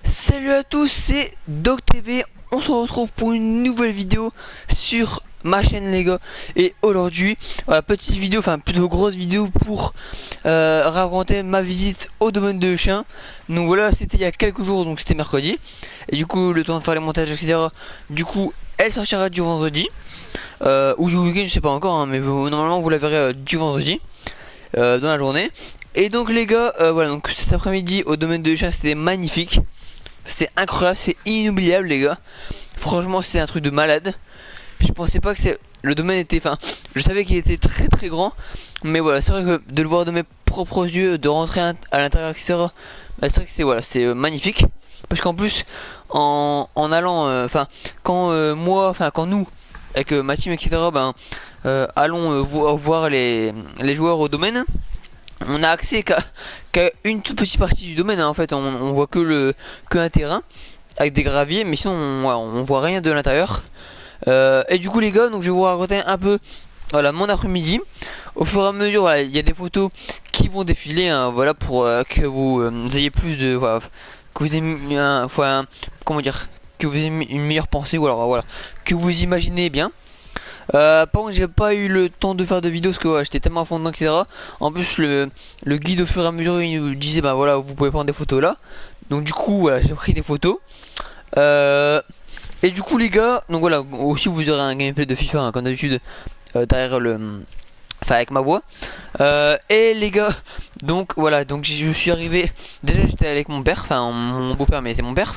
Salut à tous, c'est DocTV. On se retrouve pour une nouvelle vidéo sur ma chaîne les gars. Et aujourd'hui, voilà, petite vidéo, enfin plutôt grosse vidéo pour raconter ma visite au domaine de chien. Donc voilà, c'était il y a quelques jours, donc c'était mercredi. Et du coup, le temps de faire les montages, etc. Du coup, elle sortira du vendredi. Ou du week-end, je sais pas encore, hein, mais normalement vous la verrez du vendredi. Dans la journée. Et donc les gars, voilà, donc cet après-midi au domaine de chien, c'était magnifique. C'est incroyable, c'est inoubliable les gars. Franchement c'était un truc de malade. Je pensais pas que le domaine était, enfin je savais qu'il était très très grand. Mais voilà, c'est vrai que de le voir de mes propres yeux, de rentrer à l'intérieur, etc. Bah, c'est vrai que c'est magnifique. Parce qu'en plus en allant, enfin quand quand nous avec ma team, etc. Ben allons voir les joueurs au domaine. On a accès qu'à une toute petite partie du domaine, hein. En fait on voit que un terrain avec des graviers, mais sinon on voit rien de l'intérieur. Et du coup les gars, donc je vais vous raconter un peu voilà mon après-midi. Au fur et à mesure, voilà, il y a des photos qui vont défiler, hein, voilà, pour que vous ayez plus de, voilà, que vous ayez comment dire, que vous ayez une meilleure pensée, ou alors voilà, que vous imaginez bien. Par contre j'ai pas eu le temps de faire de vidéos parce que ouais, j'étais tellement à fond dedans, etc. En plus le guide au fur et à mesure il nous disait bah voilà, vous pouvez prendre des photos là. Donc du coup voilà, j'ai pris des photos. Et du coup les gars, donc voilà, aussi vous aurez un gameplay de FIFA, hein, comme d'habitude, derrière enfin avec ma voix. Et les gars, donc voilà, donc je suis arrivé. Déjà j'étais avec mon père, enfin mon beau-père, mais c'est mon père,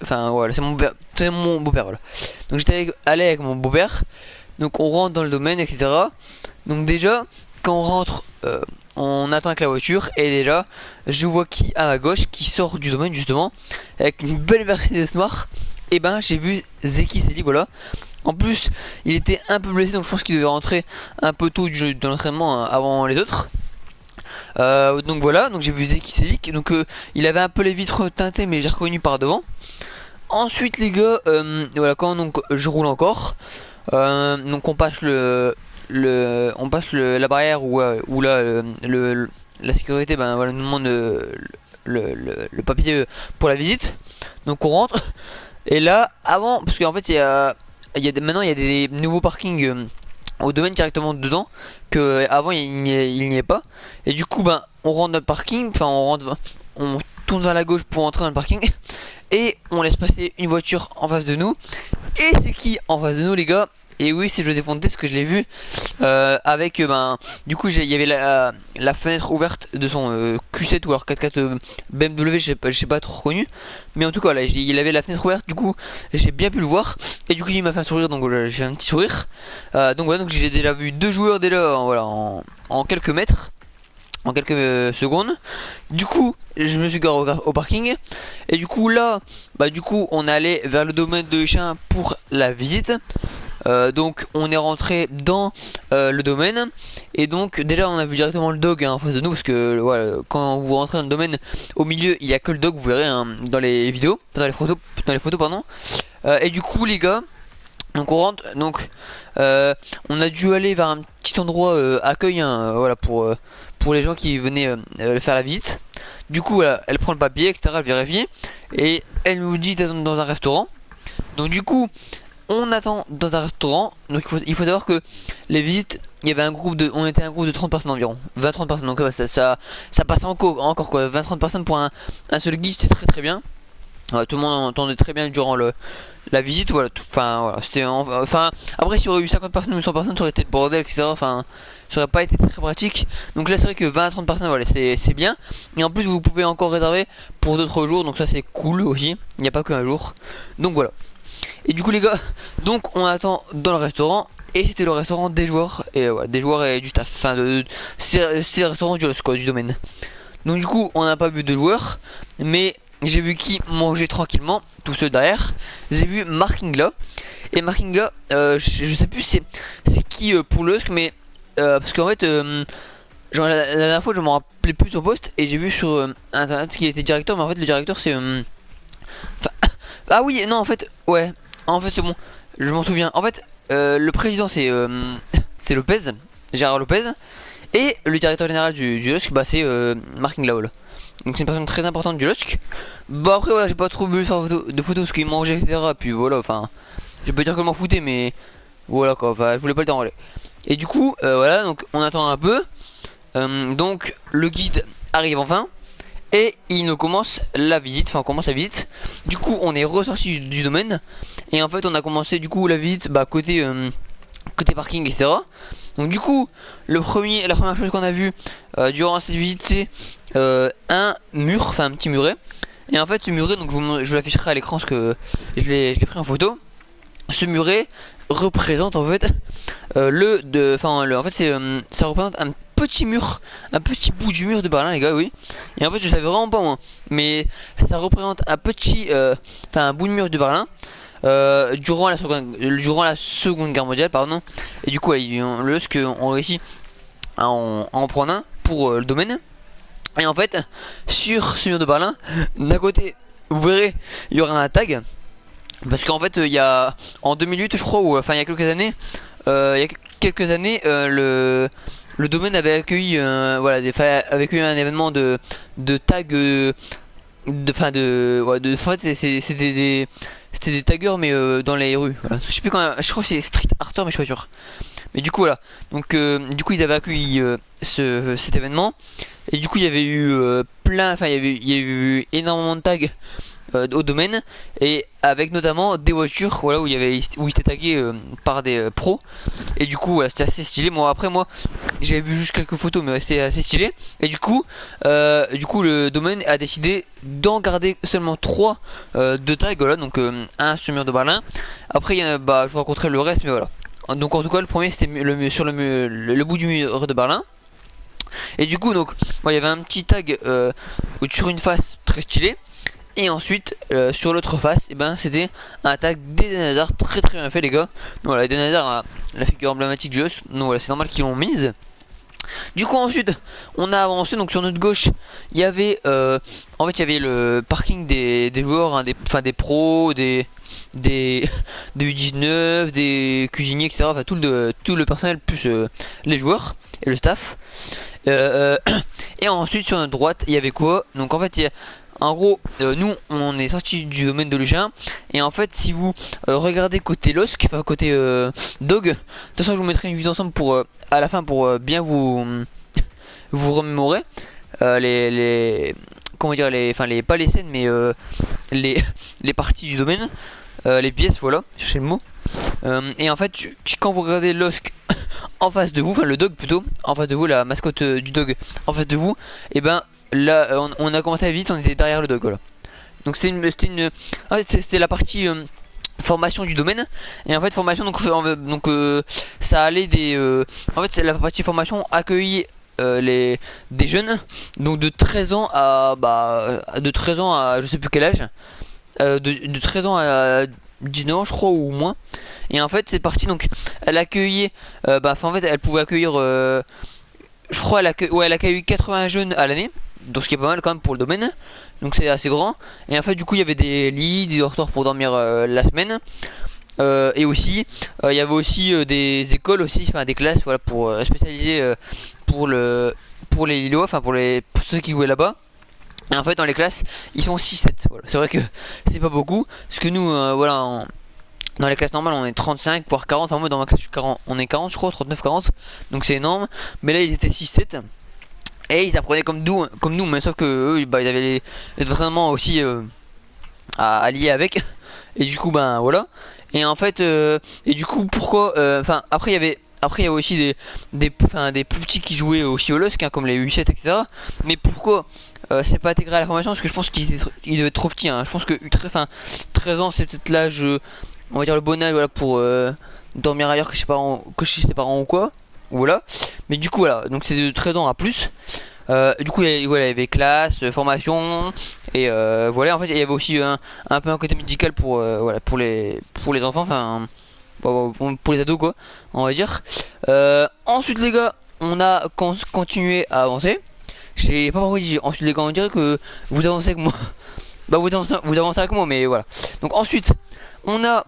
enfin voilà, c'est mon beau-père, voilà. Donc j'étais allé avec mon beau-père. Donc on rentre dans le domaine, etc. Donc déjà, quand on rentre, on attend avec la voiture. Et déjà, je vois qui à ma gauche, qui sort du domaine justement, avec une belle Mercedes noire. Et ben j'ai vu Zeki Seli, voilà. En plus, il était un peu blessé, donc je pense qu'il devait rentrer un peu tôt dans l'entraînement, hein, avant les autres. Donc voilà, donc j'ai vu Zeki Seli. Donc il avait un peu les vitres teintées, mais j'ai reconnu par devant. Ensuite les gars, voilà, quand donc je roule encore. Donc on passe la barrière où là la sécurité, ben voilà, nous demande le papier pour la visite. Donc on rentre. Et là avant, parce qu'en fait maintenant il y a des nouveaux parkings au domaine directement dedans, que avant il n'y est pas. Et du coup ben on rentre dans le parking, enfin on tourne vers la gauche pour entrer dans le parking. Et on laisse passer une voiture en face de nous. Et c'est qui en face de nous les gars? Et oui, c'est José Fontes, ce que je l'ai vu avec ben du coup il y avait la fenêtre ouverte de son Q7 ou alors 4x4 BMW, je sais pas trop reconnu. Mais en tout cas là il avait la fenêtre ouverte, du coup j'ai bien pu le voir. Et du coup il m'a fait un sourire, donc voilà, j'ai un petit sourire. Donc voilà, donc j'ai déjà vu deux joueurs déjà voilà, en quelques mètres, en quelques secondes. Du coup je me suis garé au parking. Et du coup là bah du coup on allait vers le domaine de chien pour la visite. Donc on est rentré dans le domaine. Et donc déjà on a vu directement le dog, hein, en face de nous. Parce que voilà, quand vous rentrez dans le domaine, au milieu il n'y a que le dog, vous verrez, hein, dans les vidéos, dans les photos pardon. Et du coup les gars, donc on rentre, donc on a dû aller vers un petit endroit accueil, hein, voilà, pour les gens qui venaient faire la visite. Du coup voilà, elle prend le papier, etc, elle vérifie. Et elle nous dit d'attendre dans un restaurant. Donc du coup on attend dans un restaurant. Donc il faut savoir que les visites, il y avait on était un groupe de 30 personnes environ, 20-30 personnes. Donc ouais, ça passe encore quoi, 20-30 personnes pour un seul guide, c'est très très bien. Ouais, tout le monde entendait très bien durant la visite, voilà, enfin voilà, c'était enfin après s'il y aurait eu 50 personnes ou 100 personnes, ça aurait été le bordel, etc. Enfin ça aurait pas été très pratique. Donc là c'est vrai que 20 à 30 personnes, voilà, c'est bien. Et en plus vous pouvez encore réserver pour d'autres jours, donc ça c'est cool aussi, il n'y a pas qu'un jour. Donc voilà. Et du coup les gars, donc on attend dans le restaurant. Et c'était le restaurant des joueurs. Et ouais, des joueurs et du staff, enfin c'est le restaurant du domaine. Donc du coup on n'a pas vu de joueurs, mais j'ai vu qui mangeait tranquillement, tout seul derrière. J'ai vu Markingla. Et Markingla, je sais plus c'est qui pour le Husk, mais parce qu'en fait genre la dernière fois je me rappelais plus son poste. Et j'ai vu sur internet qu'il était directeur, mais en fait le directeur c'est ah oui non en fait ouais, en fait c'est bon, je m'en souviens. En fait le président c'est c'est Lopez, Gérard Lopez. Et le directeur général du LOSC, bah c'est Mark Inglauel. Donc c'est une personne très importante du LOSC. Bah après voilà, j'ai pas trop voulu faire de photos parce qu'il mangeait, etc. Puis voilà, enfin, je peux dire que je m'en foutais, mais voilà quoi, enfin je voulais pas le déranger. Et du coup, voilà, donc on attend un peu. Donc le guide arrive enfin. Et il nous commence la visite, enfin on commence la visite. Du coup on est ressorti du domaine. Et en fait on a commencé du coup la visite bah, côté parking, etc. Donc du coup la première chose qu'on a vu durant cette visite c'est un mur, enfin un petit muret. Et en fait ce muret, donc je vous l'afficherai à l'écran parce que je l'ai pris en photo. Ce muret représente en fait en fait c'est ça représente un petit mur, un petit bout du mur de Berlin les gars, oui. Et en fait je savais vraiment pas moi, mais ça représente un petit un bout de mur de Berlin durant la seconde guerre mondiale, pardon. Et du coup le LOSC ont réussi à en prendre un pour le domaine. Et en fait sur ce mur de Berlin, d'un côté vous verrez il y aura un tag. Parce qu'en fait, il y a en 2008, je crois, ou enfin il y a quelques années, le domaine avait accueilli, voilà, avait accueilli un événement de tag, en fait, c'était des taggers, mais dans les rues. Voilà. Je sais plus quand, je crois que c'est street arter, mais je suis pas sûr. Mais du coup voilà, donc du coup ils avaient accueilli cet événement. Et du coup il y avait eu il y a eu énormément de tags au domaine, et avec notamment des voitures, voilà, où ils étaient tagués par des pros. Et du coup voilà, c'était assez stylé. Moi après moi j'avais vu juste quelques photos, mais c'était assez stylé. Et du coup le domaine a décidé d'en garder seulement 3 de tags, voilà, donc un sur le mur de Berlin. Après il y en a, bah je vous raconterai le reste, mais voilà. Donc en tout cas le premier c'était sur le bout du mur de Berlin. Et du coup donc il y avait un petit tag sur une face très stylé. Et ensuite sur l'autre face, et ben c'était un tag d'Eden Hazard très très bien fait les gars. Donc voilà, Eden Hazard, la figure emblématique du LOSC, donc voilà, c'est normal qu'ils l'ont mise. Du coup ensuite on a avancé, donc sur notre gauche il y avait en fait il y avait le parking des joueurs, hein, des pros, des U19, des cuisiniers, etc. Enfin tout le personnel plus les joueurs et le staff. Et ensuite sur notre droite il y avait quoi? Donc en fait en gros nous on est sorti du domaine de Lugin. Et en fait si vous regardez côté LOSC, enfin côté Dog, de toute façon je vous mettrai une vidéo ensemble pour à la fin pour bien vous remémorer les comment dire, pas les scènes, mais les les parties du domaine, les pièces, voilà, cherchez le mot. Et en fait quand vous regardez LOSC en face de vous, enfin le dog plutôt, en face de vous, la mascotte du dog en face de vous, et ben là on a commencé à vite, on était derrière le dog, voilà. Donc c'était la partie formation du domaine. Et en fait formation, donc ça allait en fait c'est la partie formation accueillie des jeunes, donc de 13 ans à de 13 ans à je sais plus quel âge, de 13 ans à 19 ans je crois ou moins. Et en fait c'est parti, donc elle accueillait en fait elle pouvait accueillir je crois elle accueille 80 jeunes à l'année, donc ce qui est pas mal quand même pour le domaine, donc c'est assez grand. Et en fait du coup il y avait des lits, des dortoirs pour dormir la semaine. Et aussi il y avait aussi des écoles aussi, enfin des classes, voilà, pour spécialiser pour les Lillois, enfin pour ceux qui jouaient là-bas. Et en fait dans les classes ils sont 6-7, voilà. C'est vrai que c'est pas beaucoup, parce que nous voilà, dans les classes normales on est 35 voire 40, enfin moi dans ma classe je suis 40, on est 40 je crois, 39-40, donc c'est énorme. Mais là ils étaient 6-7 et ils apprenaient comme nous, mais sauf que eux bah, ils avaient les entraînements aussi à lier avec. Et du coup ben voilà. Et en fait et du coup pourquoi enfin après il y avait aussi des plus petits qui jouaient aussi au LOSC, hein, comme les U7, etc. Mais pourquoi c'est pas intégré à la formation? Parce que je pense qu'il devait être trop petit, hein. Je pense que 13 ans c'est peut-être l'âge, on va dire le bon âge, voilà, pour dormir ailleurs que chez ses parents ou quoi. Voilà. Mais du coup voilà, donc c'est de 13 ans à plus. Du coup voilà, il y avait classe, formation, et voilà, en fait il y avait aussi un peu un côté médical pour voilà, pour les enfants, enfin pour les ados quoi, on va dire. Ensuite les gars, on a continué à avancer. Je sais pas pourquoi je dis ensuite les gars, on dirait que vous avancez avec moi. Bah vous avancez avec moi, mais voilà. Donc ensuite on a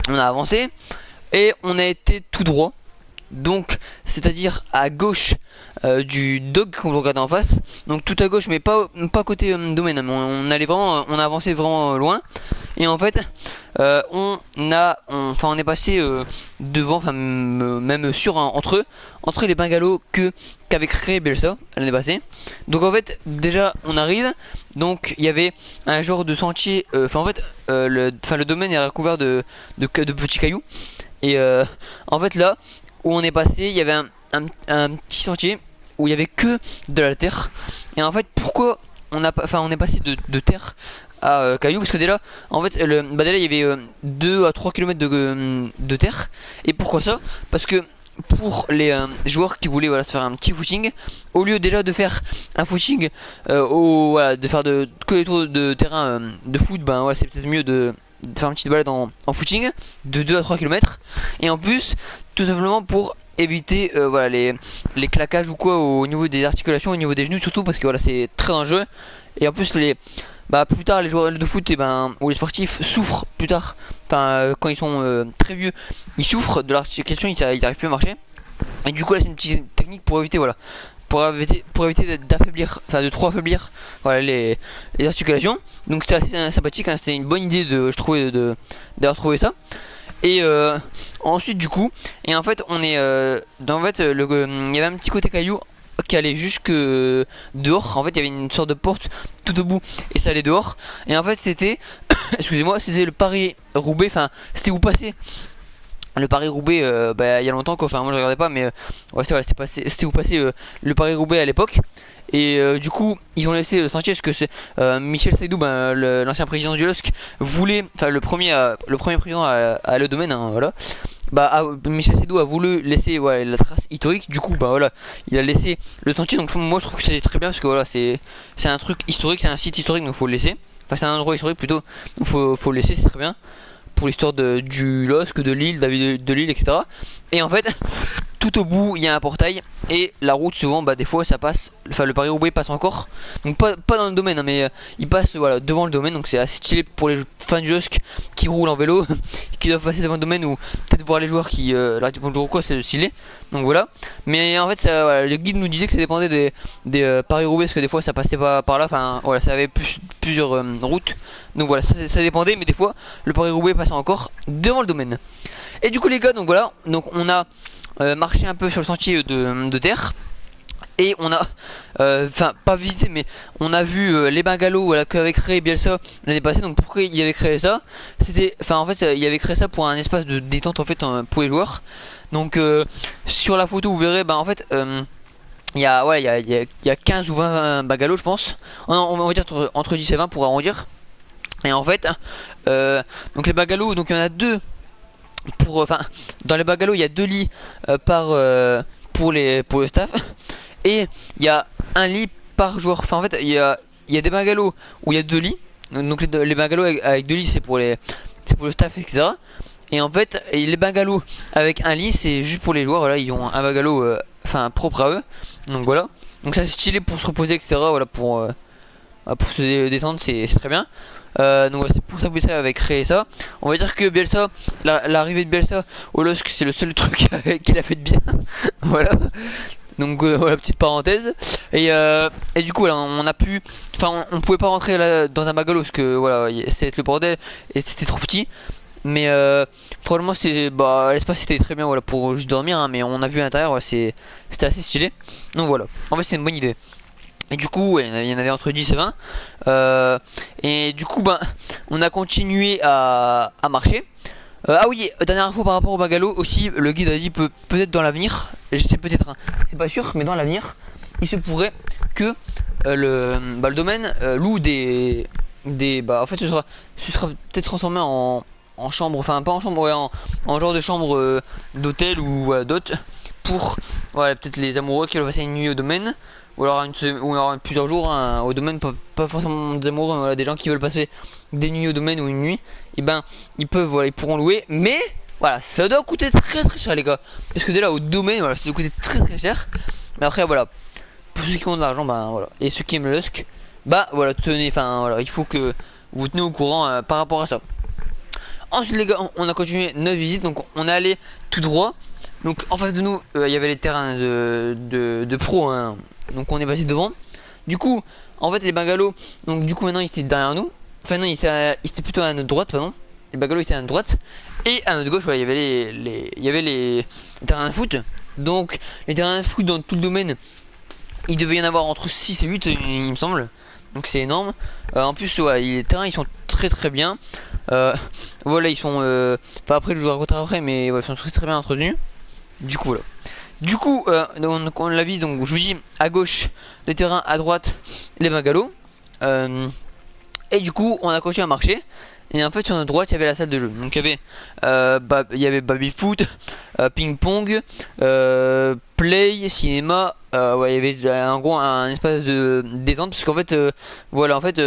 avancé et on a été tout droit. donc c'est à dire à gauche du dog quand vous regardez en face, donc tout à gauche mais pas côté domaine, mais on allait vraiment, on a avancé vraiment loin. Et en fait on est passé devant, enfin même sur entre eux, entre les bungalows qu'avait créé Bielsa l'année passée. Donc en fait déjà on arrive, donc il y avait un genre de sentier, enfin en fait le domaine est recouvert de petits cailloux. Et en fait là où on est passé, il y avait un petit sentier où il y avait que de la terre. Et en fait pourquoi on est passé de terre à cailloux, parce que déjà en fait déjà il y avait 2 à 3 km de terre. Et pourquoi ça? Parce que pour les joueurs qui voulaient voilà, se faire un petit footing, au lieu déjà de faire un footing voilà, de faire que les tours de terrain de foot, ben ouais, c'est peut-être mieux de faire une petite balade en footing de 2 à 3 km. Et en plus tout simplement pour éviter voilà, les claquages ou quoi au niveau des articulations, au niveau des genoux surtout, parce que voilà, c'est très dangereux. Et en plus plus tard les joueurs de foot et ou les sportifs souffrent plus tard, enfin quand ils sont très vieux, ils souffrent de l'articulation, ils n'arrivent plus à marcher. Et du coup là c'est une petite technique pour éviter voilà, pour éviter d'affaiblir, enfin de trop affaiblir voilà, les articulations. Donc c'était assez sympathique, hein, c'était une bonne idée je trouvais d'avoir trouvé ça. Et ensuite du coup, et en fait on est en fait il y avait un petit côté caillou qui allait jusque dehors. En fait il y avait une sorte de porte tout au bout et ça allait dehors. Et en fait c'était excusez-moi, c'était le Paris-Roubaix, enfin c'était où passer le Paris-Roubaix il y a longtemps quoi, enfin moi je regardais pas, mais ouais, c'était où passer le Paris-Roubaix à l'époque. Et du coup ils ont laissé le sentier parce que c'est Michel Seydoux, l'ancien président du LOSC, voulait, enfin le premier président à le domaine, hein, voilà. Michel Seydoux a voulu laisser voilà, la trace historique, du coup voilà, il a laissé le sentier. Donc moi je trouve que c'est très bien parce que voilà, c'est un truc historique, c'est un site historique, donc faut le laisser. Enfin c'est un endroit historique plutôt, donc faut le laisser, c'est très bien pour l'histoire du LOSC, de l'île, David de l'île, etc. Et en fait, tout au bout, il y a un portail et la route, souvent, des fois, ça passe. Enfin, le Paris-Roubaix passe encore. Donc, pas dans le domaine, hein, mais il passe voilà, devant le domaine. Donc, c'est assez stylé pour les fans du LOSC qui roulent en vélo, qui doivent passer devant le domaine, ou peut-être voir les joueurs qui l'arrêtent pour le jour ou quoi, c'est stylé. Donc, voilà. Mais en fait, voilà, le guide nous disait que ça dépendait des Paris-Roubaix, parce que des fois, ça passait pas par là. Enfin, voilà, ça avait plusieurs routes. Donc, voilà, ça dépendait, mais des fois, le Paris-Roubaix passait encore devant le domaine. Et du coup, les gars, donc voilà, donc on a marché un peu sur le sentier de terre. Et on a, enfin pas visité, mais on a vu les bungalows voilà, qu'avait créé Bielsa l'année passée. Donc pourquoi il avait créé ça? C'était, enfin en fait il avait créé ça pour un espace de détente en fait pour les joueurs. Donc sur la photo vous verrez, en fait il y a, ouais, il y a 15 ou 20 bungalows je pense. On va dire entre 10 et 20 pour arrondir. Et en fait donc les bungalows, donc il y en a deux pour, enfin dans les bungalows il y a 2 lits pour le staff. Et il y a un lit par joueur. Enfin en fait il y a des bungalows où il y a 2 lits. Donc les bungalows avec 2 lits c'est pour le staff, etc. Et en fait les bungalows avec un lit c'est juste pour les joueurs. Voilà, ils ont un bungalow enfin propre à eux. Donc voilà. Donc ça c'est stylé pour se reposer, etc. Voilà, pour se détendre, c'est très bien. Donc c'est pour ça que Bielsa avait créé ça. On va dire que Bielsa, l'arrivée de Bielsa au LOSC, c'est le seul truc qu'il a fait de bien. Voilà. Donc voilà, petite parenthèse. Et du coup voilà, on a pu, enfin on pouvait pas rentrer là, dans un bungalow parce que voilà, c'était le bordel et c'était trop petit. Mais probablement c'était, l'espace était très bien voilà pour juste dormir, hein, mais on a vu à l'intérieur, ouais, c'était assez stylé. Donc voilà, en fait c'était une bonne idée. Et du coup ouais, il y en avait entre 10 et 20. Et du coup on a continué à marcher. Ah oui, dernière info par rapport au bungalow aussi, le guide a dit peut-être dans l'avenir, je sais peut-être, hein, c'est pas sûr, mais dans l'avenir, il se pourrait que le domaine loue en fait ce sera peut-être transformé en chambre, enfin pas en chambre, ouais, en genre de chambre d'hôtel ou d'hôte pour voilà, peut-être les amoureux qui veulent passer une nuit au domaine. Ou alors plusieurs jours hein, au domaine, pas forcément des amoureux, voilà, des gens qui veulent passer des nuits au domaine ou une nuit, et ils peuvent, voilà, ils pourront louer, mais voilà, ça doit coûter très très cher les gars, parce que dès là au domaine, voilà, ça doit coûter très très cher. Mais après voilà, pour ceux qui ont de l'argent, voilà, et ceux qui aiment le Lusk, voilà, tenez, enfin voilà, il faut que vous vous tenez au courant par rapport à ça. Ensuite les gars, on a continué notre visite, donc on est allé tout droit. Donc en face de nous, il y avait les terrains de pro, hein. Donc on est passé devant. Du coup, en fait les bungalows, donc du coup maintenant ils étaient derrière nous. Enfin non, ils étaient plutôt à notre droite, pardon. Les bungalows étaient à notre droite. Et à notre gauche, voilà, il y avait il y avait les terrains de foot. Donc les terrains de foot dans tout le domaine, il devait y en avoir entre 6 et 8 il me semble. Donc c'est énorme. En plus, ouais, les terrains ils sont très très bien. Voilà, ils sont. Enfin, après, je vous raconterai après, mais ouais, ils sont très très bien entretenus. Du coup, voilà. Du coup, donc, on l'a vu, donc je vous dis à gauche les terrains, à droite les bungalows. Et du coup, on a continué à marcher. Et en fait, sur notre droite, il y avait la salle de jeu. Donc, il y avait baby foot, ping pong, play, cinéma. Ouais, il y avait en gros un espace de détente. Parce qu'en fait, voilà, en fait,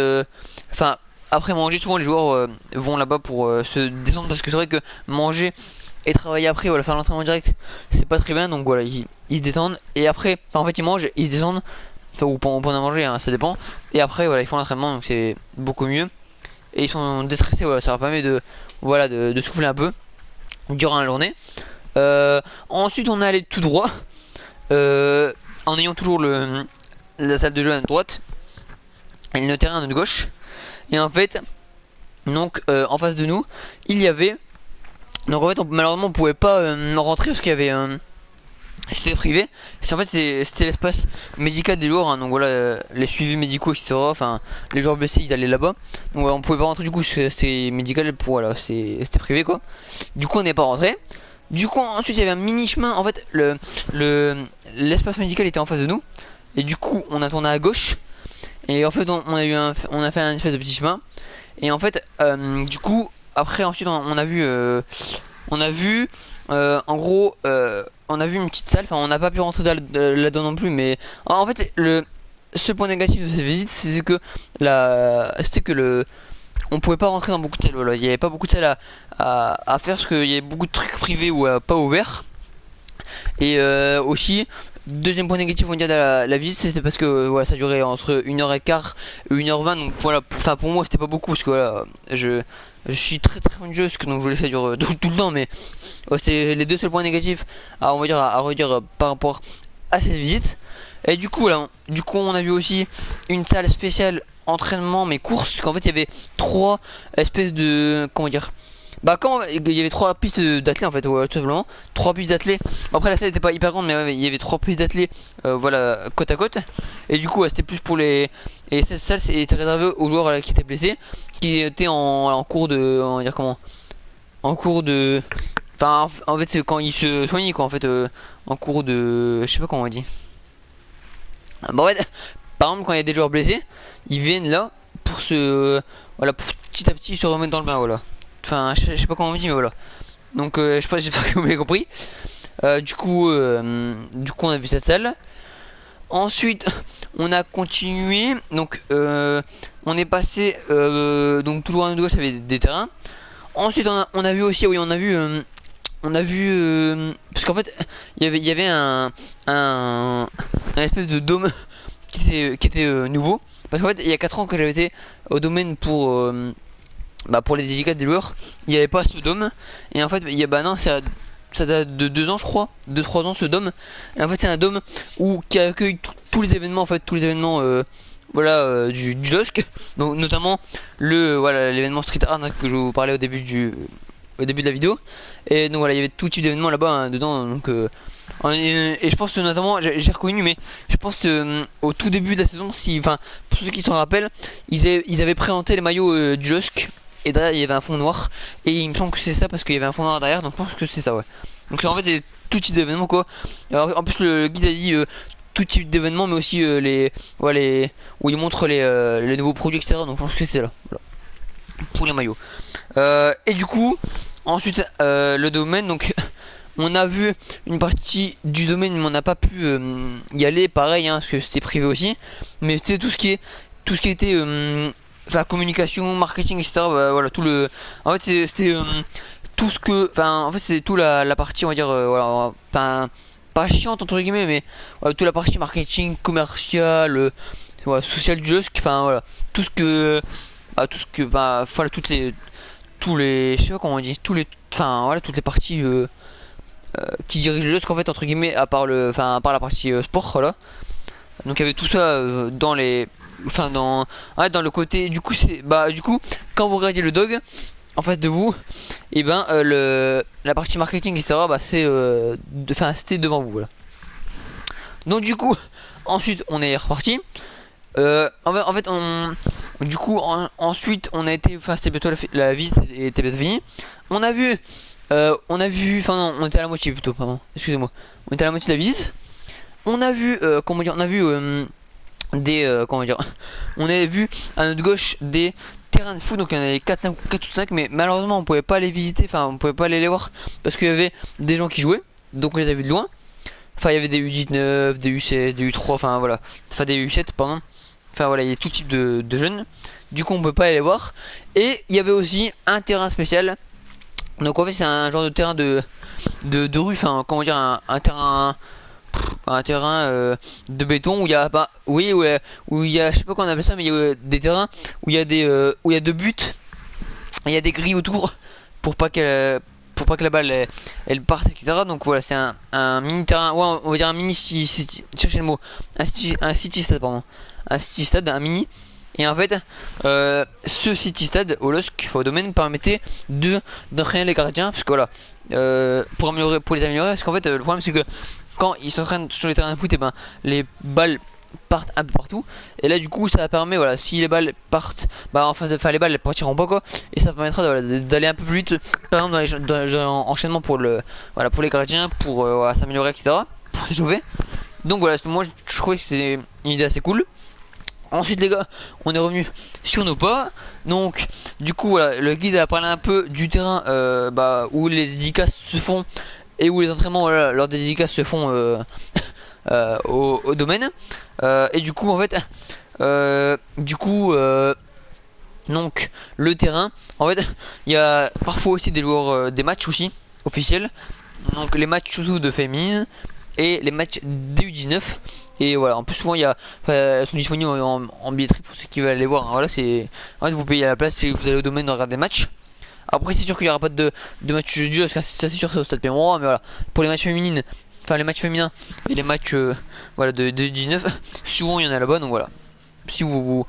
enfin, après manger, souvent les joueurs vont là-bas pour se détendre. Parce que c'est vrai que manger et travailler après, voilà, faire l'entraînement direct, c'est pas très bien. Donc voilà, ils se détendent. Et après, en fait, ils mangent, ils se détendent. Enfin, ou pendant manger, hein, ça dépend. Et après, voilà, ils font l'entraînement, donc c'est beaucoup mieux. Et ils sont déstressés, voilà, ça leur permet de, voilà, de souffler un peu durant la journée. Ensuite, on est allé tout droit, en ayant toujours la salle de jeu à notre droite et le terrain à notre gauche. Et en fait, donc en face de nous, il y avait. Donc en fait, malheureusement, on pouvait pas rentrer parce qu'il y avait c'était privé. En fait, c'était l'espace médical des joueurs, hein. Donc voilà, les suivis médicaux, etc. Enfin, les joueurs blessés, ils allaient là-bas. Donc on pouvait pas rentrer, du coup, c'était médical pour, voilà, c'était privé quoi. Du coup, on n'est pas rentré. Du coup, ensuite, il y avait un mini chemin. En fait, l'espace médical était en face de nous. Et du coup, on a tourné à gauche. Et en fait, on a fait un espèce de petit chemin. Et en fait, du coup, après, ensuite, on a vu. On a vu, en gros, on a vu une petite salle. Enfin, on n'a pas pu rentrer là-dedans non plus. Mais en fait, ce point négatif de cette visite, c'est que c'était que on pouvait pas rentrer dans beaucoup de salles. Voilà, il y avait pas beaucoup de salles à faire parce qu'il y avait beaucoup de trucs privés ou pas ouverts. Et aussi, deuxième point négatif, on va dire, de la visite, c'était parce que voilà, ça durait entre 1h15 et 1h20. Donc voilà, enfin pour moi, c'était pas beaucoup parce que voilà, je suis très très fan de jeu, donc je voulais que ça dure tout le temps. Mais c'est les deux seuls points négatifs on va dire, à redire par rapport à cette visite. Et du coup, là, on a vu aussi une salle spéciale entraînement mais course. Qu'en fait, il y avait trois espèces de, comment dire, bah quand il y avait trois pistes d'athlètes en fait, ouais, tout simplement trois pistes d'athlètes. Bon, après la salle n'était pas hyper grande, mais ouais, il y avait trois pistes d'athlètes, voilà, côte à côte. Et du coup, ouais, c'était plus pour et cette salle était réservée aux joueurs qui étaient blessés, qui étaient en cours de, on va dire comment, en cours de, enfin en fait c'est quand ils se soignaient quoi, en fait, en cours de, je sais pas comment on dit. Bon, en fait, par exemple quand il y a des joueurs blessés, ils viennent là pour voilà, pour petit à petit se remettre dans le bain, voilà. Enfin, je sais pas comment on dit, mais voilà. Donc, je sais pas, j'espère que vous m'avez compris. Du coup, on a vu cette salle. Ensuite, on a continué. Donc, on est passé. Donc, toujours à notre gauche, il y avait des terrains. Ensuite, on a vu aussi, oui, on a vu, parce qu'en fait, il y avait un espèce de dôme qui était nouveau. Parce qu'en fait, il y a 4 ans que j'avais été au domaine pour les dédicaces des joueurs, il n'y avait pas ce dôme. Et en fait, bah non, ça date de 2 ans, je crois, 2-3 ans ce dôme. Et en fait, c'est un dôme qui accueille tous les événements, en fait, tous les événements, voilà, du LOSC. Donc, notamment voilà, l'événement Street Art, hein, que je vous parlais au début de la vidéo. Et donc voilà, il y avait tout type d'événements là-bas, hein, dedans. Donc, et je pense que notamment, j'ai reconnu, mais je pense que au tout début de la saison, enfin, pour ceux qui s'en rappellent, ils avaient présenté les maillots du LOSC. Et derrière il y avait un fond noir. Et il me semble que c'est ça parce qu'il y avait un fond noir derrière. Donc je pense que c'est ça, ouais. Donc en fait c'est tout type d'événement quoi. Alors, en plus le guide a dit tout type d'événement, mais aussi voilà, où il montre les nouveaux produits, etc. Donc je pense que c'est là, voilà, pour les maillots. Et du coup ensuite le domaine, donc on a vu une partie du domaine mais on n'a pas pu y aller, pareil, hein, parce que c'était privé aussi. Mais c'était tout ce qui était enfin communication, marketing, etc. Bah, voilà, en fait c'était tout ce que, enfin en fait c'est tout la partie, on va dire, voilà, enfin pas chiante entre guillemets, mais voilà, toute la partie marketing, commercial, voilà, social du LOSC, enfin voilà, tout ce que, bah voilà, tous les, je sais pas comment on dit, enfin voilà, toutes les parties qui dirige le LOSC en fait entre guillemets à part la partie sport, voilà. Donc il y avait tout ça dans les, dans, ouais, dans le côté. Du coup c'est, du coup quand vous regardez le dog en face de vous, et ben la partie marketing etc. C'était devant vous, voilà. Donc du coup ensuite on est reparti. En fait, du coup, ensuite, on a été, c'était bientôt la visite était bientôt finie. On a vu, enfin non, on était à la moitié plutôt, pardon, excusez-moi. On était à la moitié de la visite. On a vu, comment dire, on a vu comment dire, on avait vu à notre gauche des terrains de foot, donc il y en avait 4 ou 5, mais malheureusement, on pouvait pas les visiter, enfin, on pouvait pas aller les voir parce qu'il y avait des gens qui jouaient, donc on les a vus de loin. Enfin, il y avait des U19, des U16, des U3, enfin voilà, enfin des U7, pardon. Enfin voilà, il y a tout type de jeunes. Du coup, on peut pas aller les voir. Et il y avait aussi un terrain spécial. Donc en fait, c'est un genre de terrain de rue. Enfin, comment dire, un terrain de béton où il y a pas, oui, ouais, où il y a, je sais pas comment on appelle ça, mais il y a des terrains où il y a où il y a 2 buts. Il y a des grilles autour pour pas qu'elle pour pas que la balle elle parte, etc. Donc voilà, c'est un mini terrain, ouais, on va dire un mini city, cherchez le mot, un city stade, pardon, un city stade, un mini. Et en fait, ce city stade au LOSC, au domaine, permettait d'entraîner les gardiens, parce que voilà, pour les améliorer, parce qu'en fait, le problème c'est que quand ils s'entraînent sur les terrains de foot, et ben les balles partent un peu partout, et là du coup ça permet, voilà, si les balles partent, les balles elles partiront pas quoi, et ça permettra d'aller un peu plus vite, par exemple dans les enchaînements pour pour les gardiens, pour voilà, s'améliorer, etc., pour s'échauffer. Donc voilà, moi je trouvais que c'était une idée assez cool. Ensuite les gars, on est revenu sur nos pas. Donc du coup voilà, le guide a parlé un peu du terrain où les dédicaces se font et où les entraînements, voilà, leurs dédicaces se font au domaine. Et du coup en fait, donc le terrain, en fait, il y a parfois aussi des joueurs, des matchs aussi officiels. Donc les matchs surtout de féminine et les matchs DU19. Et voilà, en plus souvent elles sont disponibles en billetterie pour ceux qui veulent aller voir, hein. Voilà, c'est en fait vous payez à la place et vous allez au domaine de regarder des matchs. Après c'est sûr qu'il n'y aura pas de match jeudi parce que ça c'est sûr c'est au stade Pémorois, mais voilà, pour les matchs féminines, enfin les matchs féminins et les matchs voilà de 19, souvent il y en a là-bas, donc voilà. Si vous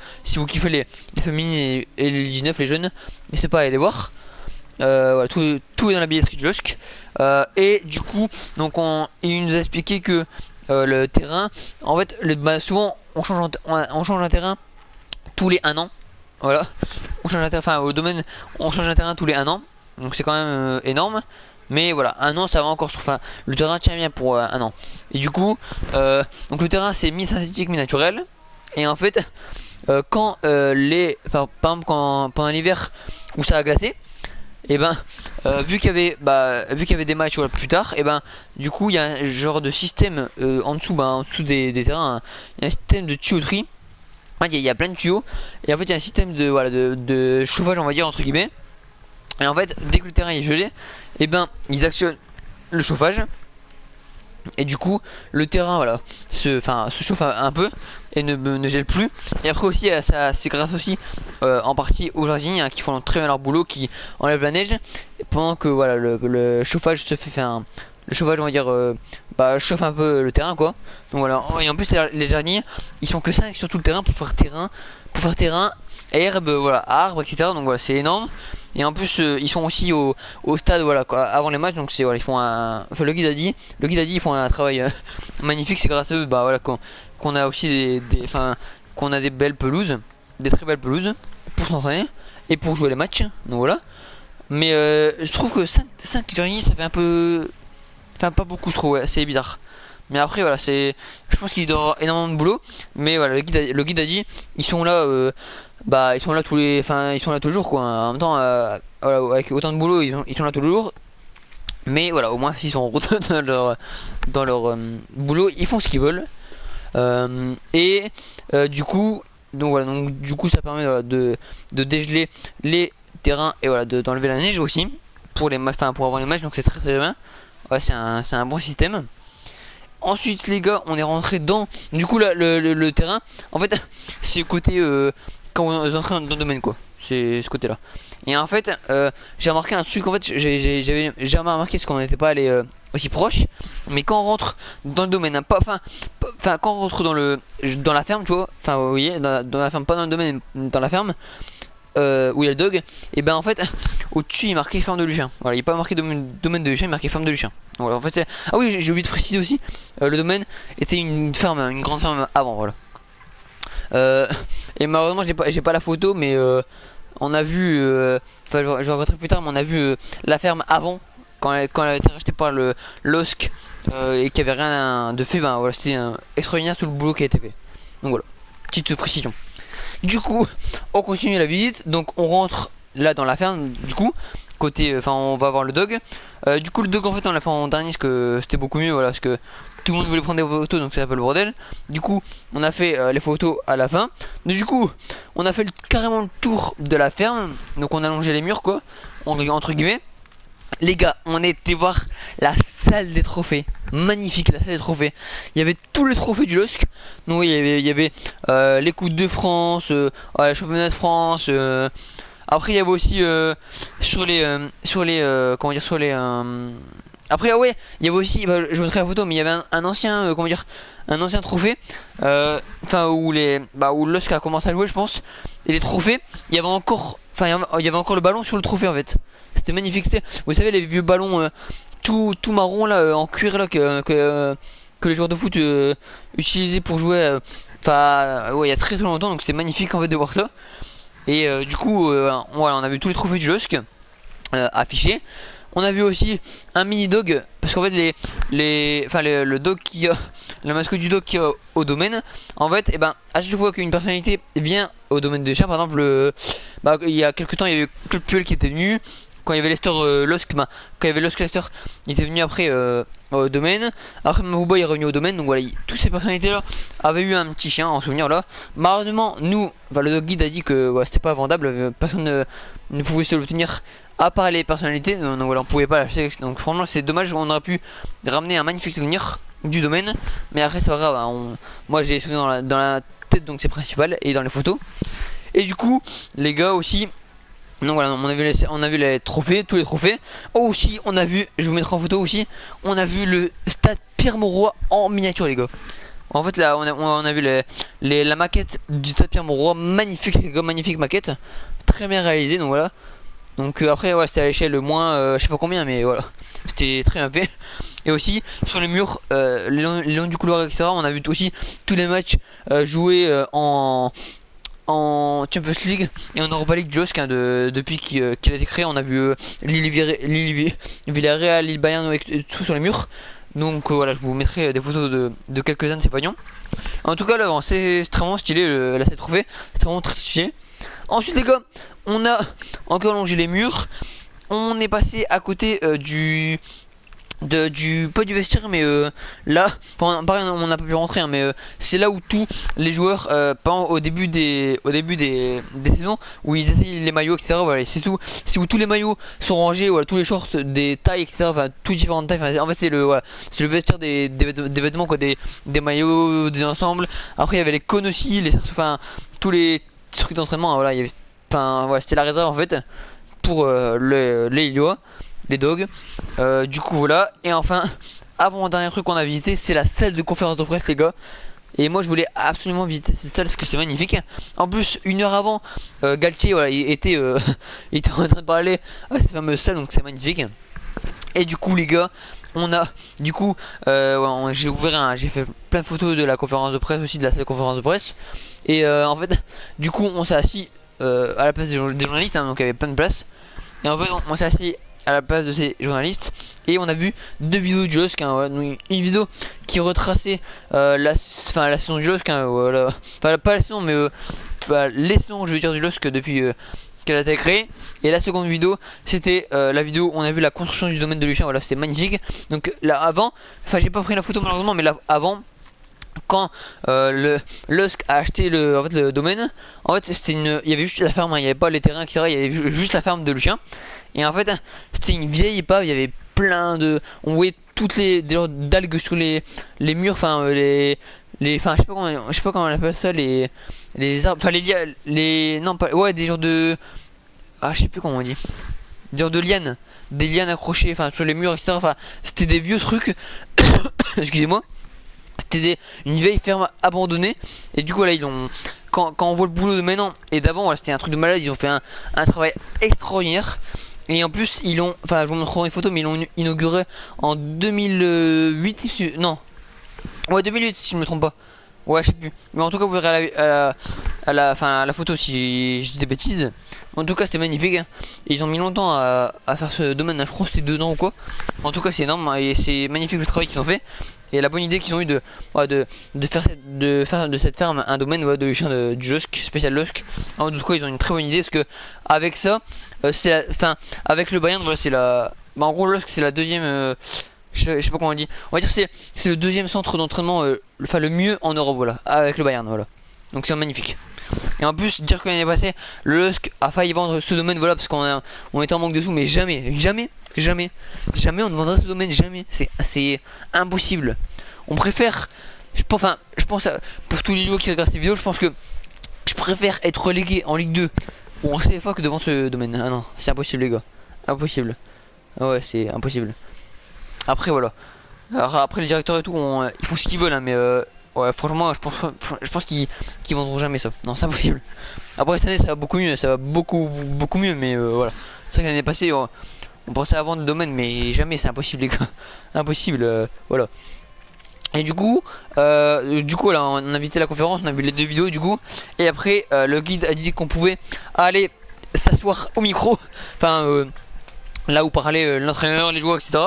kiffez les féminines et les 19, les jeunes, n'hésitez pas à aller les voir. Voilà, tout est dans la billetterie du LOSC. Et du coup, donc il nous a expliqué que le terrain, en fait, souvent on change un terrain tous les 1 an. Voilà, on change un terrain, enfin au domaine, on change un terrain tous les 1 an. Donc c'est quand même énorme. Mais voilà, 1 an ça va encore sur. Enfin, le terrain tient bien pour 1 an. Et du coup, donc le terrain c'est mi-synthétique, mi-naturel. Et en fait, quand par exemple, pendant l'hiver où ça a glacé, et ben vu qu'il y avait des matchs voilà, plus tard, et ben du coup il y a un genre de système en dessous des terrains, il y a un système de tuyauterie. En fait, il y a plein de tuyaux et en fait il y a un système de chauffage, on va dire, entre guillemets. Et en fait dès que le terrain est gelé, et ben ils actionnent le chauffage. Et du coup le terrain voilà se chauffe un peu et ne gèle plus. Et après aussi c'est grâce aussi en partie aux jardiniers, hein, qui font très bien leur boulot, qui enlèvent la neige pendant que voilà le chauffage se fait, le chauffage on va dire chauffe un peu le terrain quoi. Donc voilà, et en plus les jardiniers ils sont que 5 sur tout le terrain pour faire terrain, herbe, voilà, arbre, etc. Donc voilà, c'est énorme. Et en plus ils sont aussi au stade voilà quoi, avant les matchs, donc c'est voilà, ils font enfin le guide a dit ils font un travail magnifique. C'est grâce à eux bah voilà qu'on a aussi qu'on a des belles pelouses, des très belles pelouses pour s'entraîner et pour jouer les matchs. Donc voilà. Mais je trouve que 5 jardiniers ça fait un peu, enfin pas beaucoup je trouve, ouais, c'est bizarre. Mais après voilà, je pense qu'il doit y avoir énormément de boulot. Mais voilà, le guide a dit ils sont là ils sont là ils sont là tous les jours quoi. En même temps voilà, avec autant de boulot ils sont là tous les jours. Mais voilà, au moins s'ils sont en route dans leur boulot, ils font ce qu'ils veulent. Et du coup donc du coup ça permet voilà, de dégeler les terrains et voilà d'enlever la neige aussi pour pour avoir les matchs, donc c'est très très bien. Ouais, c'est un bon système. Ensuite les gars, on est rentré dans du coup là, le terrain. En fait c'est côté quand on est entré dans le domaine quoi. C'est ce côté là. Et en fait j'ai remarqué un truc. En fait j'avais jamais remarqué parce qu'on n'était pas allé aussi proche, mais quand on rentre dans le domaine, hein, pas, enfin quand on rentre dans la ferme, tu vois, enfin vous voyez, dans la ferme, pas dans le domaine, mais dans la ferme, où il y a le dog, et ben en fait au-dessus il est marqué ferme de Luchin. Voilà, il est pas marqué domaine de Luchin, il est marqué ferme de Luchin. Voilà, en fait ah oui, j'ai oublié de préciser aussi, le domaine était une ferme, une grande ferme avant, voilà. Euh, et malheureusement j'ai pas la photo, mais on a vu, enfin je regarderai plus tard, mais on a vu la ferme avant, quand elle a été rachetée par le LOSC, et qu'il n'y avait rien de fait. Ben voilà, c'était extraordinaire tout le boulot qui a été fait. Donc voilà, petite précision. Du coup, on continue la visite, donc on rentre là dans la ferme, du coup, côté, enfin on va voir le dog. Du coup le dog en fait on l'a fait en dernier parce que c'était beaucoup mieux, voilà, parce que tout le monde voulait prendre des photos, donc c'est un peu le bordel. Du coup on a fait les photos à la fin. Donc, du coup on a fait carrément le tour de la ferme, donc on a longé les murs quoi, entre guillemets. Les gars, on était voir la salle des trophées. Magnifique, la salle des trophées. Il y avait tous les trophées du LOSC. Donc oui, il y avait les Coupes de France, les championnats de France. Après, il y avait aussi comment dire, sur les. Après, ah ouais, il y avait aussi, bah, je vous montrerai la photo, mais il y avait un ancien, comment dire, un ancien trophée. Enfin, où le LOSC a commencé à jouer, je pense. Et les trophées, il y avait encore, enfin, il y avait encore le ballon sur le trophée en fait. C'était magnifique. Vous savez, les vieux ballons tout marron là, en cuir là, que les joueurs de foot utilisaient pour jouer. Enfin, ouais, il y a très très longtemps, donc c'était magnifique en fait de voir ça. Et du coup, voilà, on a vu tous les trophées du LOSC affichés. On a vu aussi un mini dog, parce qu'en fait enfin le dog qui a, la mascotte du dog qui a au domaine, en fait, et ben à chaque fois qu'une personnalité vient au domaine des chiens, par exemple, bah, il y a quelques temps il y avait Claude Puel qui était venu. Quand il y avait Lester LOSC, bah, quand il y avait LOSC Lester, il était venu après au domaine. Après Mavouba est revenu au domaine, donc voilà, toutes ces personnalités là avaient eu un petit chien en souvenir là. Malheureusement, nous, enfin, le dog guide a dit que ouais, c'était pas vendable, personne ne pouvait se l'obtenir à part les personnalités, donc voilà, on pouvait pas l'acheter. Donc franchement c'est dommage, on aurait pu ramener un magnifique souvenir du domaine, mais après c'est pas grave, hein, moi j'ai les souvenirs dans la tête, donc c'est principal, et dans les photos. Et du coup les gars aussi, donc voilà, on a vu les trophées, tous les trophées. Oh aussi on a vu, je vous mettrai en photo aussi, on a vu le stade Pierre-Mauroy en miniature les gars. En fait là on a vu la maquette du stade Pierre-Mauroy, magnifique les gars, magnifique maquette, très bien réalisée, donc voilà. Donc après ouais, c'était à l'échelle moins je sais pas combien, mais voilà, c'était très bien fait. Et aussi sur les murs, les longs du couloir, etc., on a vu aussi tous les matchs joués en Champions League et en Europa League JOSC, hein, depuis qu'il a été créé. On a vu Villarreal, Lille Bayern avec tout sur les murs. Donc voilà, je vous mettrai des photos de quelques-uns de ces pagnons. En tout cas là c'est extrêmement stylé, la salle trophée, c'est vraiment très stylé. Ensuite les gars, on a encore longé les murs. On est passé à côté pas du vestiaire, mais là, pareil, on n'a pas pu rentrer, hein, mais c'est là où tous les joueurs, au début des saisons, où ils essayent les maillots, etc. Voilà, c'est tout. C'est où tous les maillots sont rangés, voilà, tous les shorts, des tailles, etc. Enfin, toutes différentes tailles. Enfin, en fait, c'est le vestiaire des vêtements, quoi, des maillots, des ensembles. Après, il y avait les cônes aussi, enfin, tous les trucs d'entraînement. Voilà, il y avait, enfin, voilà, c'était la réserve en fait pour les Lillois, les dogs. Du coup voilà, et enfin avant dernier truc qu'on a visité, c'est la salle de conférence de presse les gars. Et moi je voulais absolument visiter cette salle parce que c'est magnifique. En plus une heure avant, Galtier voilà, il était, il était en train de parler à cette fameuse salle, donc c'est magnifique. Et du coup les gars, on a du coup ouais, j'ai fait plein de photos de la conférence de presse aussi, de la salle de conférence de presse. Et en fait du coup on s'est assis à la place des journalistes, hein, donc il y avait plein de place. Et en fait on s'est assis à la place de ces journalistes et on a vu deux vidéos du LOSC, hein, ouais, une vidéo qui retraçait la saison du LOSC, hein, voilà. Enfin pas la saison, mais les saisons je veux dire du LOSC depuis qu'elle a été créée. Et la seconde vidéo c'était la vidéo où on a vu la construction du domaine de Luchin. Voilà, c'était magnifique. Donc là avant, enfin j'ai pas pris la photo malheureusement, mais là avant, quand le LOSC a acheté en fait, le domaine, en fait il y avait juste la ferme, hein, il n'y avait pas les terrains etc, il y avait juste la ferme de Luchin. Et en fait c'était une vieille épave, il y avait plein on voyait toutes des genres d'algues sur les murs, enfin enfin je sais pas comment on appelle ça, les arbres, enfin non pas, ouais, des genres de, ah je sais plus comment on dit, dire de lianes, des lianes accrochées, enfin sur les murs, etc. Enfin, c'était des vieux trucs. Excusez-moi. Une vieille ferme abandonnée. Et du coup là ils ont quand on voit le boulot de maintenant et d'avant, voilà, c'était un truc de malade. Ils ont fait un travail extraordinaire. Et en plus ils ont, enfin je vous montrerai une photo, mais ils l'ont inauguré en 2008. Non, ouais 2008 si je me trompe pas. Ouais, je sais plus. Mais en tout cas, vous verrez à la photo si je dis des bêtises. En tout cas, c'était magnifique, hein. Et ils ont mis longtemps à faire ce domaine, hein. Je crois que c'était 2 ans ou quoi. En tout cas, c'est énorme, hein, et c'est magnifique le travail qu'ils ont fait. Et la bonne idée qu'ils ont eu ouais, de faire de cette ferme un domaine, ouais, de chien du Lusk, spécial Lusk. En tout cas, ils ont une très bonne idée parce que avec ça, avec le Bayern, voilà, c'est la. Bah, en gros, Lusk, c'est la deuxième. Je sais pas comment on dit. On va dire c'est le deuxième centre d'entraînement, le mieux en Europe, voilà, avec le Bayern, voilà. Donc c'est magnifique. Et en plus, dire que l'année passée, le Lusk a failli vendre ce domaine, voilà, parce on était en manque de sous, mais jamais on ne vendra ce domaine, jamais. C'est impossible. On préfère, je pense pour tous les Lillois qui regardent cette vidéo, je pense que je préfère être relégué en Ligue 2 ou en CFA que de vendre ce domaine. Ah non, c'est impossible les gars, impossible. Ah ouais, c'est impossible. Après voilà. Alors, après les directeurs et tout, ils font ce qu'ils veulent, hein, mais ouais, franchement, je pense qu'ils vendront jamais ça. Non, c'est impossible. Après cette année, ça va beaucoup mieux, ça va beaucoup mieux, mais voilà. C'est vrai que l'année passée, on pensait à vendre le domaine, mais jamais, c'est impossible les gars, impossible. Voilà. Et du coup, là, on a visité la conférence, on a vu les 2 vidéos du coup, et après, le guide a dit qu'on pouvait aller s'asseoir au micro, enfin là où parlait l'entraîneur, les joueurs, etc.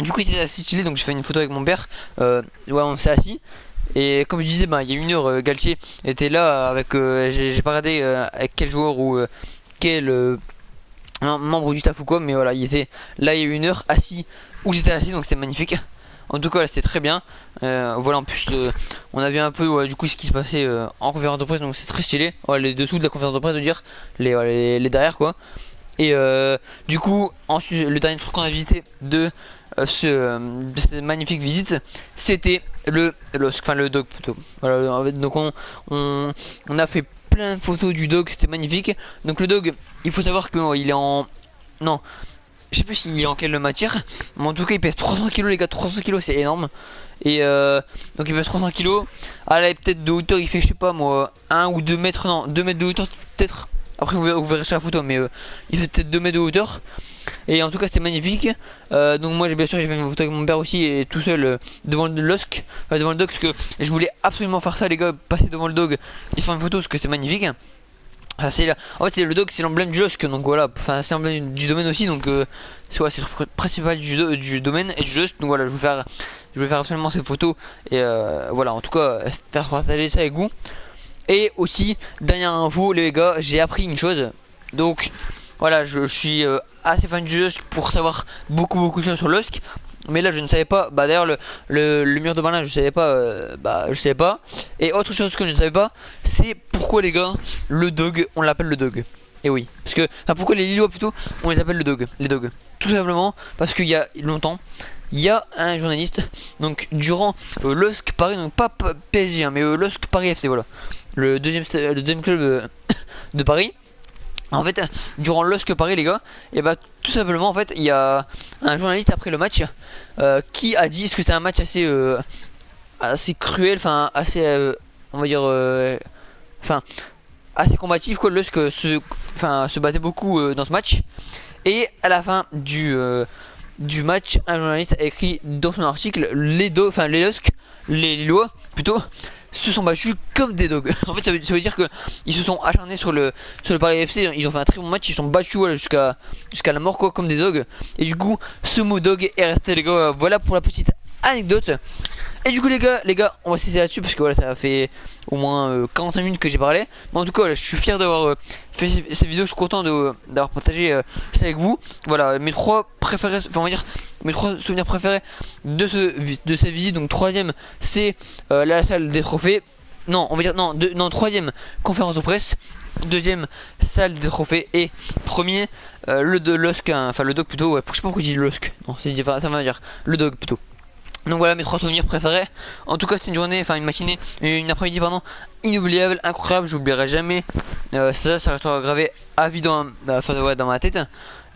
Du coup il était assez stylé, donc j'ai fait une photo avec mon père. Ouais, on s'est assis. Et comme je disais, bah, il y a 1 heure, Galtier était là avec. J'ai pas regardé avec quel joueur ou quel membre du staff ou quoi, mais voilà, il était là il y a 1 heure assis où j'étais assis, donc c'était magnifique. En tout cas, là c'était très bien. Voilà, en plus, on a vu un peu du coup ce qui se passait en conférence de presse, donc c'est très stylé. Ouais, les dessous de la conférence de presse, de dire les derrière quoi. Et du coup, ensuite, le dernier truc qu'on a visité de cette magnifique visite, c'était le dog plutôt. Voilà, donc on a fait plein de photos du dog, c'était magnifique. Donc le dog, il faut savoir qu'il est en. Non, je sais plus s'il est en quelle matière, mais en tout cas il pèse 300 kg les gars, 300 kg c'est énorme. Et donc il pèse 300 kg. À la peut-être de hauteur, il fait je sais pas moi 1 ou 2 mètres, non 2 mètres de hauteur peut-être. Après vous verrez sur la photo, mais il fait peut-être 2 mètres de hauteur. Et en tout cas c'était magnifique. Donc moi bien sûr j'ai fait une photo avec mon père aussi, et tout seul devant le Lusk, devant le dog, parce que je voulais absolument faire ça les gars, passer devant le dog et faire une photo parce que c'est magnifique. En fait c'est le dog, c'est l'emblème du Lusk, donc voilà, enfin c'est l'emblème du domaine aussi, donc c'est le principal du domaine et du Lusk, donc voilà, je voulais faire absolument ces photos et voilà, en tout cas faire partager ça avec vous. Et aussi, dernière info les gars, j'ai appris une chose. Donc voilà, je suis assez fan du Lusk pour savoir beaucoup de choses sur Lusk. Mais là je ne savais pas, bah d'ailleurs le mur de Berlin je savais pas, bah je savais pas. Et autre chose que je ne savais pas, c'est pourquoi les gars, le dog, on l'appelle le dog. Et oui, parce que, enfin pourquoi les Lillois plutôt, on les appelle le dog, les dogs. Tout simplement parce qu'il y a longtemps, il y a un journaliste, donc durant Lusk Paris, donc pas PSG, hein, mais Lusk Paris FC, voilà. Le deuxième club de Paris. En fait, durant Lusk Paris les gars, et bah tout simplement en fait, il y a un journaliste après le match qui a dit que c'était un match assez cruel, enfin assez on va dire enfin assez combatif quoi. Lusk se battait beaucoup dans ce match, et à la fin du match, un journaliste a écrit dans son article les Lusk, les Lillois plutôt, se sont battus comme des dogs. En fait, ça veut dire que ils se sont acharnés sur le Paris FC. Ils ont fait un très bon match. Ils sont battus voilà, jusqu'à la mort quoi, comme des dogs. Et du coup, ce mot dog est resté les gars. Voilà pour la petite anecdote. Et du coup les gars, on va cesser là-dessus parce que voilà, ça a fait au moins 45 minutes que j'ai parlé. Mais en tout cas, voilà, je suis fier d'avoir fait cette vidéo. Je suis content d'avoir partagé ça avec vous. Voilà, mes 3 préférés, enfin on va dire mes 3 souvenirs préférés de cette visite. Donc troisième, c'est la salle des trophées. Non, on va dire non, troisième, conférence de presse. Deuxième, salle des trophées. Et premier, le Lusk, hein, enfin le dog plutôt. Ouais, je sais pas pourquoi je dis Lusk. Non, ça va dire le dog plutôt. Donc voilà mes 3 souvenirs préférés. En tout cas c'était une journée, enfin une matinée, une après-midi pardon, inoubliable, incroyable, j'oublierai jamais. Ça restera gravé à vie dans ma tête.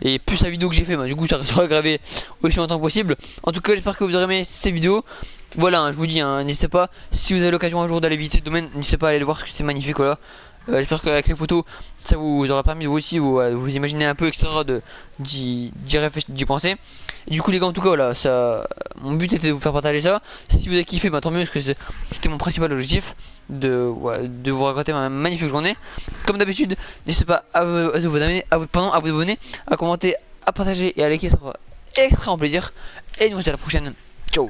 Et plus la vidéo que j'ai fait, bah, du coup ça restera gravé aussi longtemps que possible. En tout cas j'espère que vous aurez aimé cette vidéo. Voilà, hein, je vous dis, hein, n'hésitez pas, si vous avez l'occasion un jour d'aller visiter le domaine, n'hésitez pas à aller le voir, parce que c'est magnifique, voilà. J'espère qu'avec les photos, ça vous aura permis de vous aussi vous imaginer un peu, etc. D'y penser. Et du coup les gars, en tout cas voilà, ça, mon but était de vous faire partager ça. Si vous avez kiffé, bah tant mieux, parce que c'était mon principal objectif de vous raconter ma magnifique journée. Comme d'habitude, n'hésitez pas à vous abonner, à commenter, à partager et à liker, ça fera extrêmement plaisir. Et nous on se dit à la prochaine. Ciao.